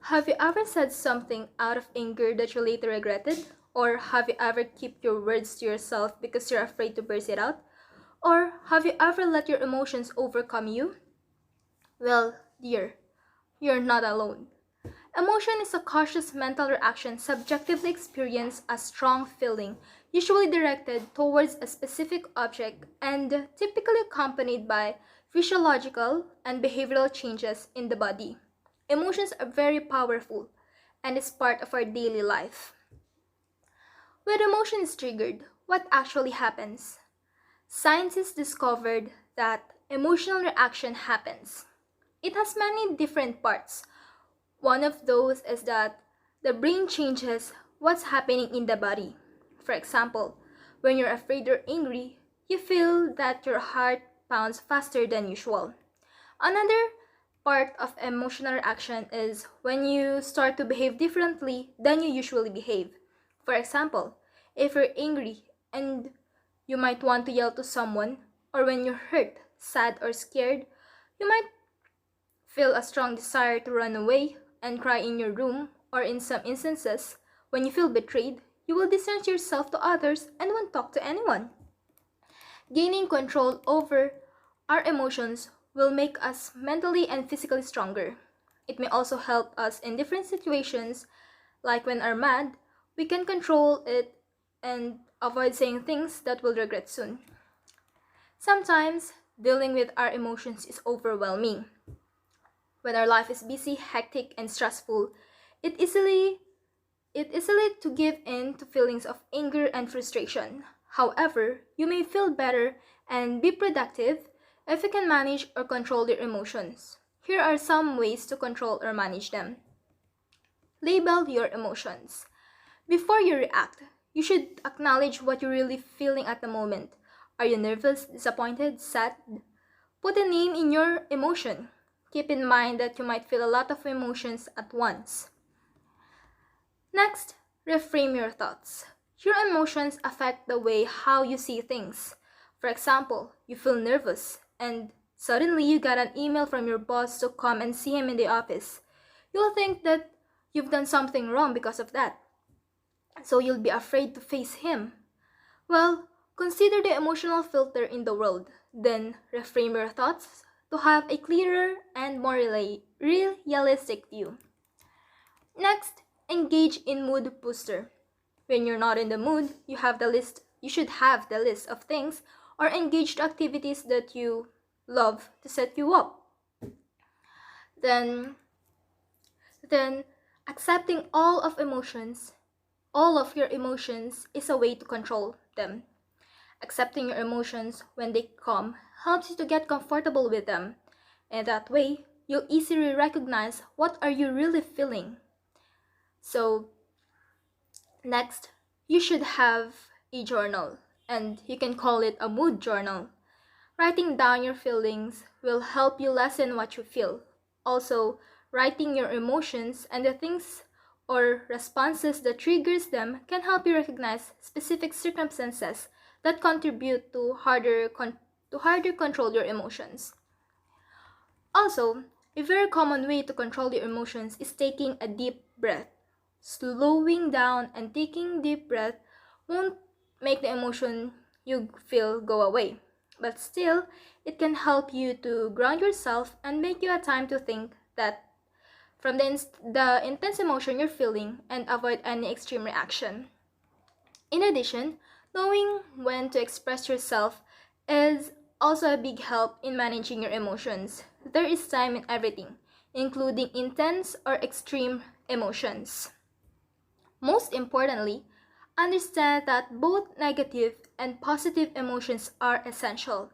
Have you ever said something out of anger that you later regretted? Or have you ever kept your words to yourself because you're afraid to burst it out? Or have you ever let your emotions overcome you? Well, dear, you're not alone. Emotion is a cautious mental reaction subjectively experienced as strong feeling, usually directed towards a specific object and typically accompanied by physiological and behavioral changes in the body. Emotions are very powerful and is part of our daily life. When emotion is triggered, what actually happens? Scientists discovered that emotional reaction happens. It has many different parts. One of those is that the brain changes what's happening in the body. For example, when you're afraid or angry, you feel that your heart pounds faster than usual. Another part of emotional reaction is when you start to behave differently than you usually behave. For example, if you're angry and you might want to yell to someone, or when you're hurt, sad, or scared, you might feel a strong desire to run away and cry in your room, or in some instances, when you feel betrayed, you will distance yourself to others and won't talk to anyone. Gaining control over our emotions will make us mentally and physically stronger. It may also help us in different situations, like when we're mad, we can control it and avoid saying things that we'll regret soon. Sometimes, dealing with our emotions is overwhelming. When our life is busy, hectic, and stressful, it easily to give in to feelings of anger and frustration. However, you may feel better and be productive if you can manage or control your emotions. Here are some ways to control or manage them. Label your emotions. Before you react, you should acknowledge what you're really feeling at the moment. Are you nervous, disappointed, sad? Put a name in your emotion. Keep in mind that you might feel a lot of emotions at once. Next, reframe your thoughts. Your emotions affect the way how you see things. For example, you feel nervous and suddenly you got an email from your boss to come and see him in the office. You'll think that you've done something wrong because of that. So you'll be afraid to face him. Well, consider the emotional filter in the world. Then reframe your thoughts to have a clearer and more realistic view. Next, engage in mood booster. When you're not in the mood, you should have the list of things or engaged activities that you love to set you up. Then then accepting all of your emotions is a way to control them. Accepting your emotions when they come helps you to get comfortable with them. And that way, you'll easily recognize what are you really feeling. So, next, you should have a journal, and you can call it a mood journal. Writing down your feelings will help you lessen what you feel. Also, writing your emotions and the things or responses that triggers them can help you recognize specific circumstances that contribute to harder control your emotions. Also, a very common way to control your emotions is taking a deep breath. Slowing down and taking deep breath won't make the emotion you feel go away, but still, it can help you to ground yourself and make you a time to think that from the intense emotion you're feeling and avoid any extreme reaction. In addition, knowing when to express yourself is also a big help in managing your emotions. There is time in everything, including intense or extreme emotions. Most importantly, understand that both negative and positive emotions are essential.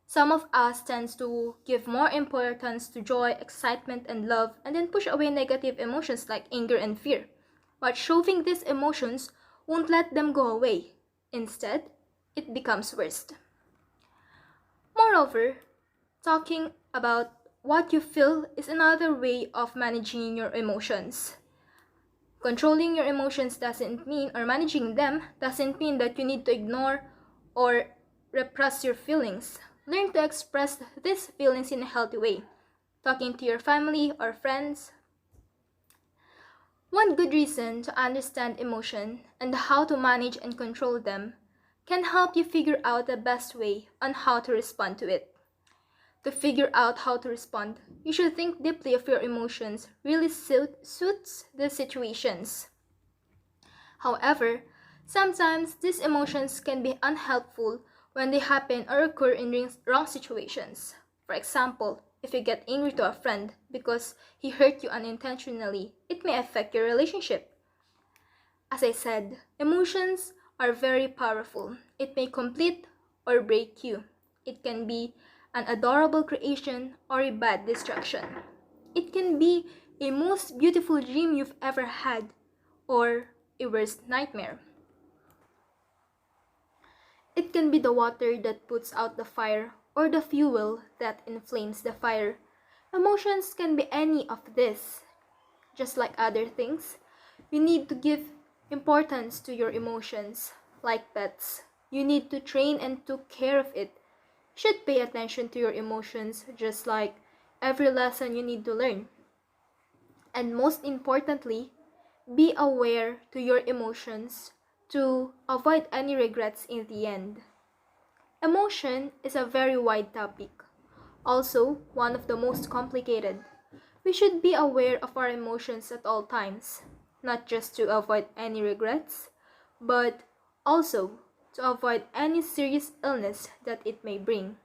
Some of us tend to give more importance to joy, excitement, and love, and then push away negative emotions like anger and fear. But shoving these emotions won't let them go away. Instead, it becomes worse. Moreover, talking about what you feel is another way of managing your emotions. Controlling your emotions doesn't mean, or managing them doesn't mean that you need to ignore or repress your feelings. Learn to express these feelings in a healthy way. Talking to your family or friends, One good reason to understand emotion and how to manage and control them can help you figure out the best way on how to respond to it. To figure out how to respond, you should think deeply if your emotions really suits the situations. However, sometimes these emotions can be unhelpful when they happen or occur in wrong situations. For example, if you get angry to a friend because he hurt you unintentionally, it may affect your relationship. As I said, emotions are very powerful. It may complete or break you. It can be an adorable creation or a bad distraction. It can be a most beautiful dream you've ever had or a worst nightmare. It can be the water that puts out the fire or the fuel that inflames the fire. Emotions can be any of this. Just like other things, you need to give importance to your emotions. Like pets, you need to train and take care of it. You should pay attention to your emotions just like every lesson you need to learn. And most importantly, be aware to your emotions to avoid any regrets in the end. Emotion is a very wide topic, also one of the most complicated. We should be aware of our emotions at all times, not just to avoid any regrets, but also to avoid any serious illness that it may bring.